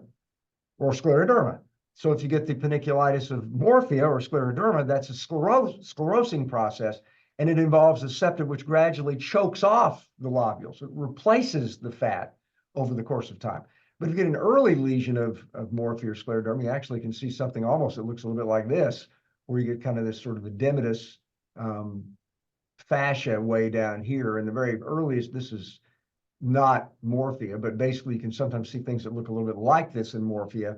or scleroderma. So if you get the panniculitis of morphia or scleroderma, that's a sclerosing process, and it involves a septa which gradually chokes off the lobules. It replaces the fat over the course of time. But if you get an early lesion of morphia or scleroderma, you actually can see something almost that looks a little bit like this, where you get kind of this sort of edematous fascia way down here. And the very earliest, this is not morphia, but basically you can sometimes see things that look a little bit like this in morphia,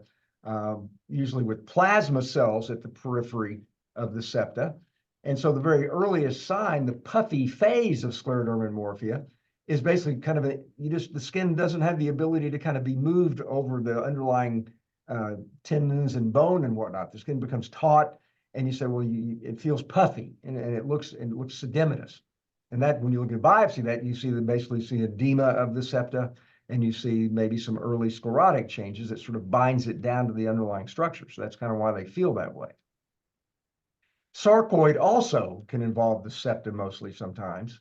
usually with plasma cells at the periphery of the septa. And so the very earliest sign, the puffy phase of scleroderma and morphia, is basically kind of the skin doesn't have the ability to kind of be moved over the underlying tendons and bone and whatnot. The skin becomes taut, and you say, well, it feels puffy, and it looks sedematous. And that, when you look at biopsy, that you see basically see edema of the septa, and you see maybe some early sclerotic changes that sort of binds it down to the underlying structure. So that's kind of why they feel that way. Sarcoid also can involve the septa mostly sometimes,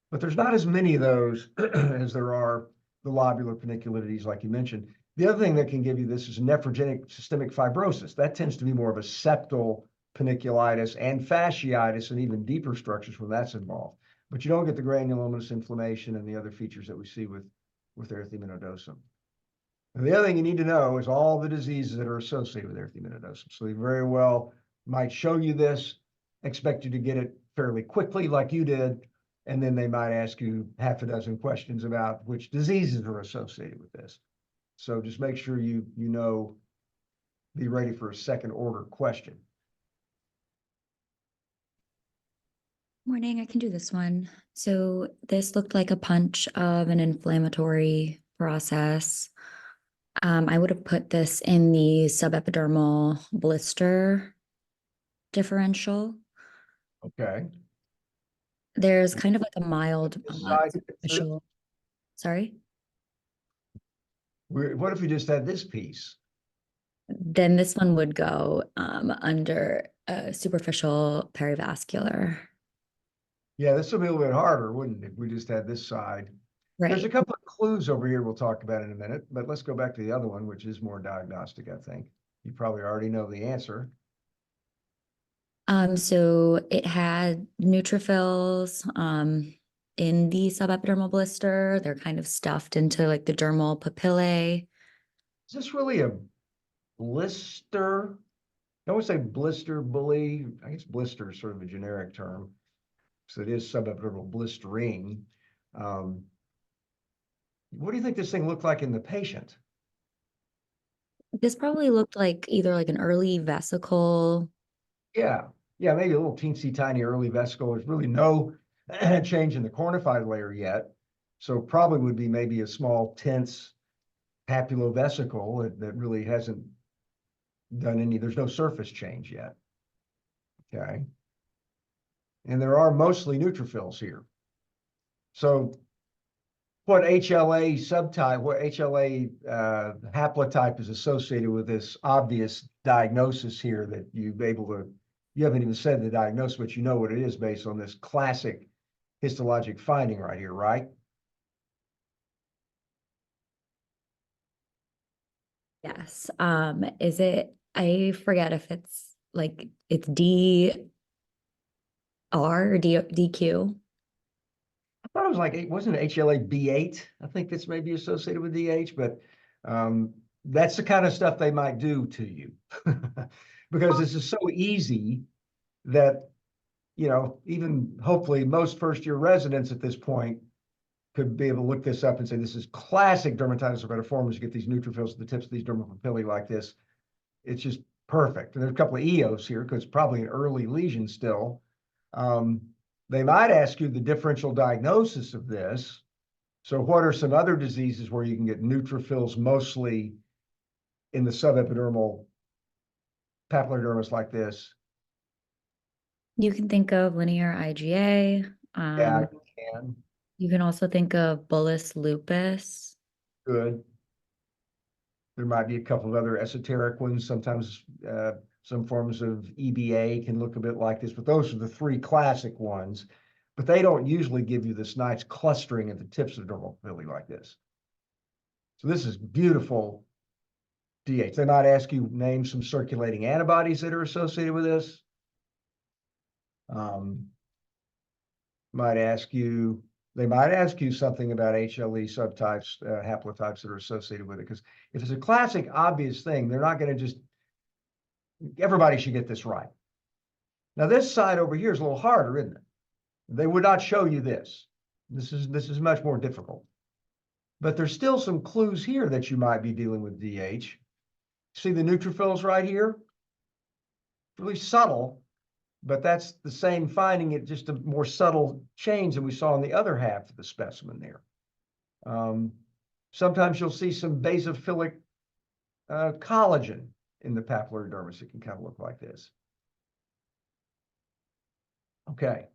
but there's not as many of those as there are the lobular paniculitides, like you mentioned. The other thing that can give you this is nephrogenic systemic fibrosis. That tends to be more of a septal paniculitis and fasciitis and even deeper structures when that's involved. But you don't get the granulomatous inflammation and the other features that we see with Erythema Nodosum. And the other thing you need to know is all the diseases that are associated with Erythema Nodosum. So they very well might show you this, expect you to get it fairly quickly like you did, and then they might ask you half a dozen questions about which diseases are associated with this. So just make sure you know, be ready for a second order question. Morning, I can do this one. So this looked like a punch of an inflammatory process. I would have put this in the subepidermal blister differential. Okay. There's kind of like a mild superficial. Sorry. What if we just had this piece? Then this one would go under superficial perivascular. Yeah, this would be a little bit harder, wouldn't it, if we just had this side? Right. There's a couple of clues over here we'll talk about in a minute, but let's go back to the other one, which is more diagnostic, I think. You probably already know the answer. So it had neutrophils in the subepidermal blister. They're kind of stuffed into like the dermal papillae. Is this really a blister? I always say blister, bully. I guess blister is sort of a generic term. So it is subepidermal blistering. What do you think this thing looked like in the patient? This probably looked like either like an early vesicle. Yeah, maybe a little teensy tiny early vesicle. There's really no change in the cornified layer yet. So probably would be maybe a small tense papulovesicle that really hasn't done any, there's no surface change yet. Okay. And there are mostly neutrophils here. So what HLA subtype, what HLA haplotype is associated with this obvious diagnosis here that you haven't even said the diagnosis, but you know what it is based on this classic histologic finding right here, right? Yes. Is it, I forget if it's like, it's DR or DQ. I thought it was like, wasn't it HLA B8? I think that's maybe associated with DH, but that's the kind of stuff they might do to you because this is so easy that, you know, even hopefully most first-year residents at this point could be able to look this up and say, this is classic dermatitis herpetiformis. You get these neutrophils at the tips of these dermal papillae like this. It's just perfect. And there's a couple of EOs here because it's probably an early lesion still. They might ask you the differential diagnosis of this. So what are some other diseases where you can get neutrophils mostly in the subepidermal papillary dermis like this? You can think of linear IgA. Yeah, I can. You can also think of bullous lupus. Good. There might be a couple of other esoteric ones. Sometimes some forms of EBA can look a bit like this, but those are the three classic ones. But they don't usually give you this nice clustering at the tips of the dermal papillae like this. So this is beautiful DH. They might ask you name some circulating antibodies that are associated with this. They might ask you something about HLE subtypes, haplotypes that are associated with it. Because if it's a classic, obvious thing, they're not going to just, everybody should get this right. Now, this side over here is a little harder, isn't it? They would not show you this. This is much more difficult. but there's still some clues here that you might be dealing with DH. See the neutrophils right here? Really subtle, but that's the same finding, it just a more subtle change than we saw in the other half of the specimen there. Sometimes you'll see some basophilic collagen in the papillary dermis. It can kind of look like this. Okay,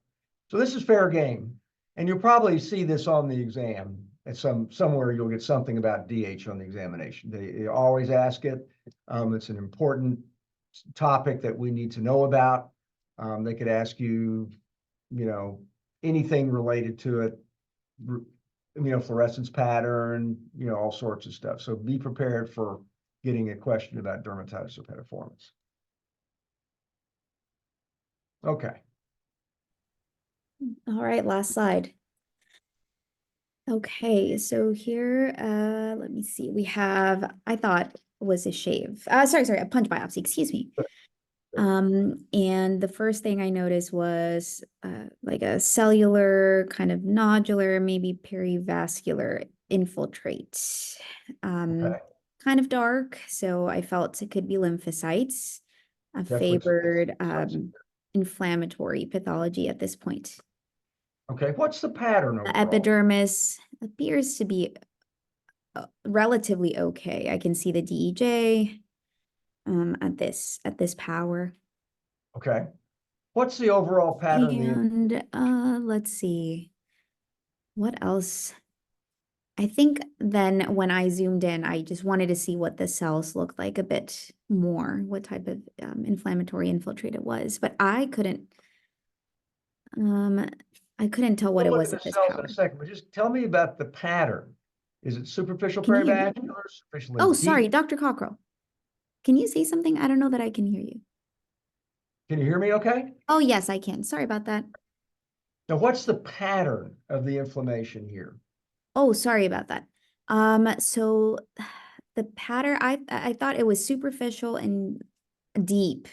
so this is fair game, and you'll probably see this on the exam. At somewhere you'll get something about DH on the examination. They always ask it. It's an important topic that we need to know about. They could ask you, anything related to it, immunofluorescence pattern, all sorts of stuff. So be prepared for getting a question about dermatitis herpetiformis. Okay. All right, last slide. Okay, so here, let me see. We have, I thought was a shave. Sorry, a punch biopsy, excuse me. And the first thing I noticed was like a cellular, kind of nodular, maybe perivascular infiltrate. Okay. Kind of dark, so I felt it could be lymphocytes. I Definitely favored lymphocytes. inflammatory pathology at this point. Okay, what's the pattern The overall? epidermis appears to be relatively okay. I can see the DEJ at this power. Okay. What's the overall pattern? And let's see. What else? I think then when I zoomed in, I just wanted to see what the cells looked like a bit more, what type of inflammatory infiltrate it was, but I couldn't tell what it We'll look was at at the this cells power. in a second, but just tell me about the pattern. Is it superficial Can you hear me? perivascular, superficial Oh, and sorry, deep? Dr. Cockerell. Can you say something? I don't know that I can hear you. Can you hear me okay? Oh, yes, I can. Sorry about that. Now, what's the pattern of the inflammation here? Oh, sorry about that. So the pattern, I thought it was superficial and deep.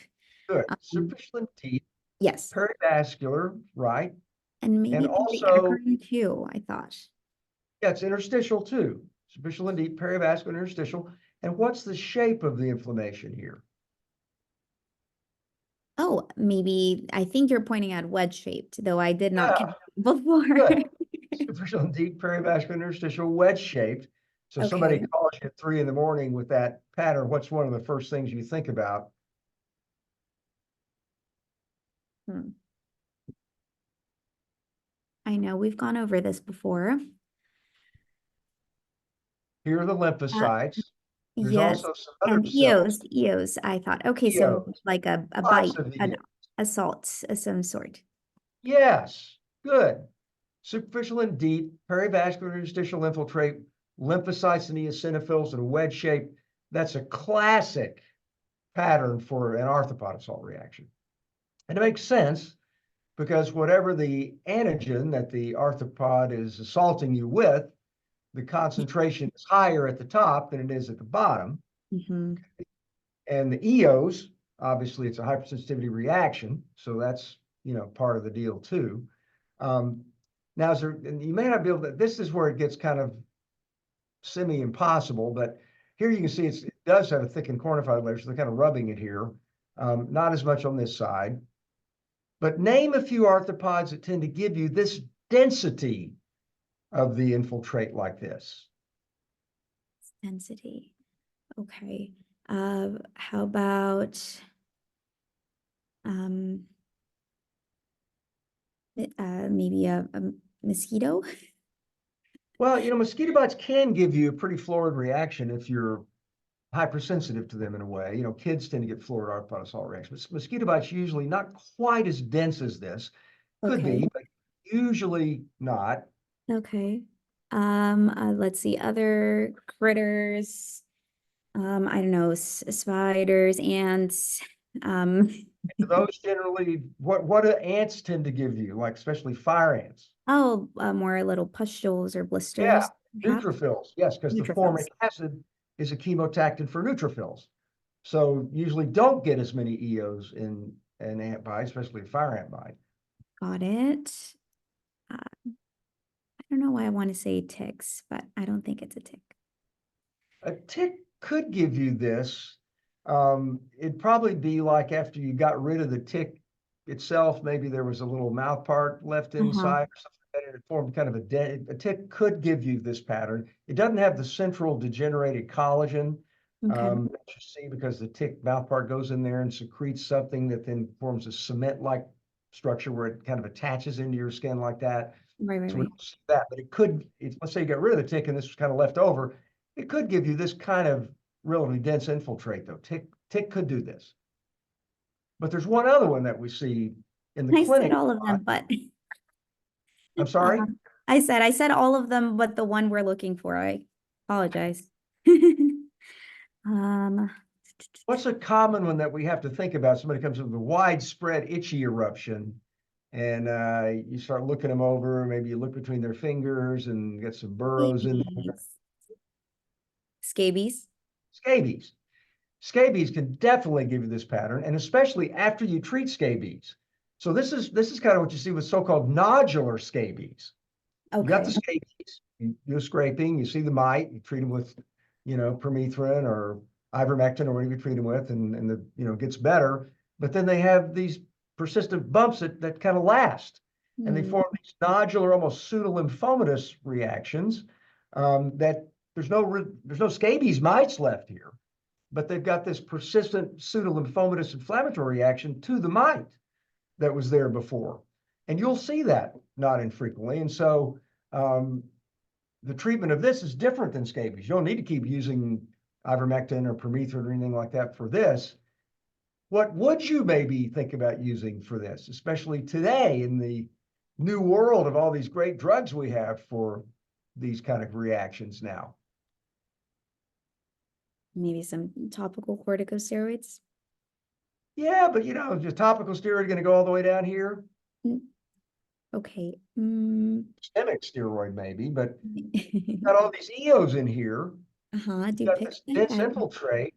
Good. Superficial and deep, Yes. perivascular, right? And maybe And the also, acronym too, I thought. yeah, it's interstitial too. Superficial and deep, perivascular, interstitial. And what's the shape of the inflammation here? Oh, maybe I think you're pointing at wedge shaped, though I did not Yeah, catch it before. good. Superficial and deep, perivascular, interstitial, wedge shaped. So somebody Okay. calls you at 3 a.m. with that pattern. What's one of the first things you think about? I know we've gone over this before. Here are the lymphocytes. There's Yes. also some other And cells. EOs, I thought. Okay, so EOs. like a Lots bite, of an EOs. assault of some sort. Yes, good. Superficial and deep, perivascular interstitial infiltrate, lymphocytes and eosinophils in a wedge shape. That's a classic pattern for an arthropod assault reaction. And it makes sense because whatever the antigen that the arthropod is assaulting you with, the concentration is higher at the top than it is at the bottom. Mm-hmm. And the EOs, obviously it's a hypersensitivity reaction, so that's, part of the deal too. Now, and you may not be able to, this is where it gets kind of semi-impossible, but here you can see it does have a thickened cornified layer, so they're kind of rubbing it here. Not as much on this side. But name a few arthropods that tend to give you this density of the infiltrate like this. Density. Okay. How about maybe a mosquito? Well, mosquito bites can give you a pretty florid reaction if you're hypersensitive to them in a way. Kids tend to get florid arthropod assault reactions, but mosquito bites usually not quite as dense as this. Could Okay. be, but usually not. Okay. Let's see, other critters. I don't know, spiders, ants. Those generally, what do ants tend to give you, like especially fire ants? Oh, more little pustules or Yeah, blisters, perhaps? neutrophils. Yes, because the Neutrophils. formic acid is a chemotactin for neutrophils. So usually don't get as many EOs in an ant bite, especially a fire ant bite. Got it. don't know why I want to say ticks, but I don't think it's a tick. A tick could give you this. It'd probably be like after you got rid of the tick itself, maybe there was a little mouth part left inside or something like that, and it formed kind of a dead. A tick could give you this pattern. It doesn't have the central degenerated collagen that you see, because the tick mouth part goes in there and secretes something that then forms a cement-like structure where it kind of attaches into your skin like that. Right. So we don't see that, but it could, let's say you got rid of the tick and this was kind of left over, it could give you this kind of relatively dense infiltrate though. Tick could do this. But there's one other one that we see in the I clinic. said all of them, but I'm sorry? I said all of them, but the one we're looking for. I apologize. What's a common one that we have to think about? Somebody comes in with a widespread itchy eruption, and you start looking them over. Maybe you look between their fingers and get some burrows in there. Scabies. Scabies. Scabies can definitely give you this pattern, and especially after you treat scabies. So this is kind of what you see with so-called nodular scabies. You got the scabies, you do a scraping, you see the mite, you treat them with, permethrin or ivermectin or whatever you treat them with, and the gets better. But then they have these persistent bumps that kind of last, and they form these nodular, almost pseudolymphomatous reactions. That there's no scabies mites left here, but they've got this persistent pseudolymphomatous inflammatory reaction to the mite that was there before. And you'll see that not infrequently. And so the treatment of this is different than scabies. You don't need to keep using ivermectin or permethrin or anything like that for this. What would you maybe think about using for this, especially today in the new world of all these great drugs we have for these kind of reactions now? Maybe some topical corticosteroids. Yeah, but just topical steroid going to go all the way down here. Okay. Systemic steroid maybe, but got all these EOs in here. Do Got this dense infiltrate.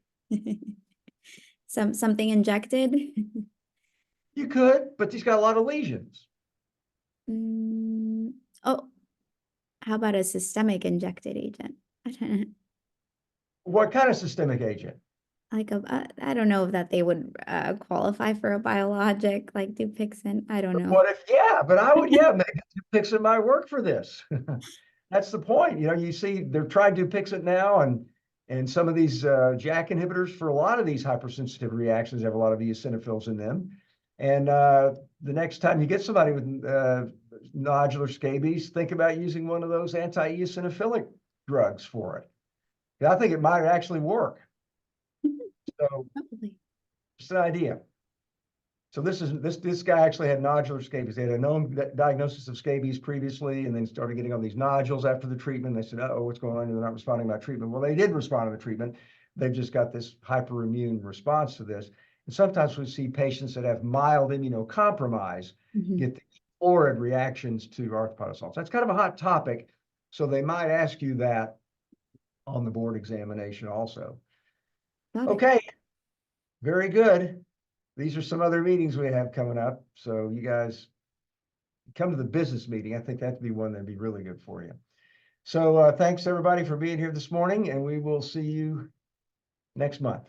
Something injected. You could, but he's got a lot of lesions. Oh, how about a systemic injected agent? I don't know. What kind of systemic agent? Like I don't know if that they would qualify for a biologic like Dupixent. I don't know. What if, but I would, maybe Dupixent might work for this. That's the point. You see they're trying Dupixent now, and some of these JAK inhibitors for a lot of these hypersensitive reactions have a lot of eosinophils in them. And the next time you get somebody with nodular scabies, think about using one of those anti-eosinophilic drugs for it. I think it might actually work. So just an idea. So this guy actually had nodular scabies. They had a known diagnosis of scabies previously, and then started getting all these nodules after the treatment. They said, "Oh, what's going on? They're not responding to my treatment." Well, they did respond to the treatment. They've just got this hyperimmune response to this. And sometimes we see patients that have mild immunocompromise get these florid reactions to arthropodosols. That's kind of a hot topic. So they might ask you that on the board examination also. Okay, very good. These are some other meetings we have coming up. So you guys come to the business meeting. I think that'd be one that'd be really good for you. So thanks everybody for being here this morning, and we will see you next month.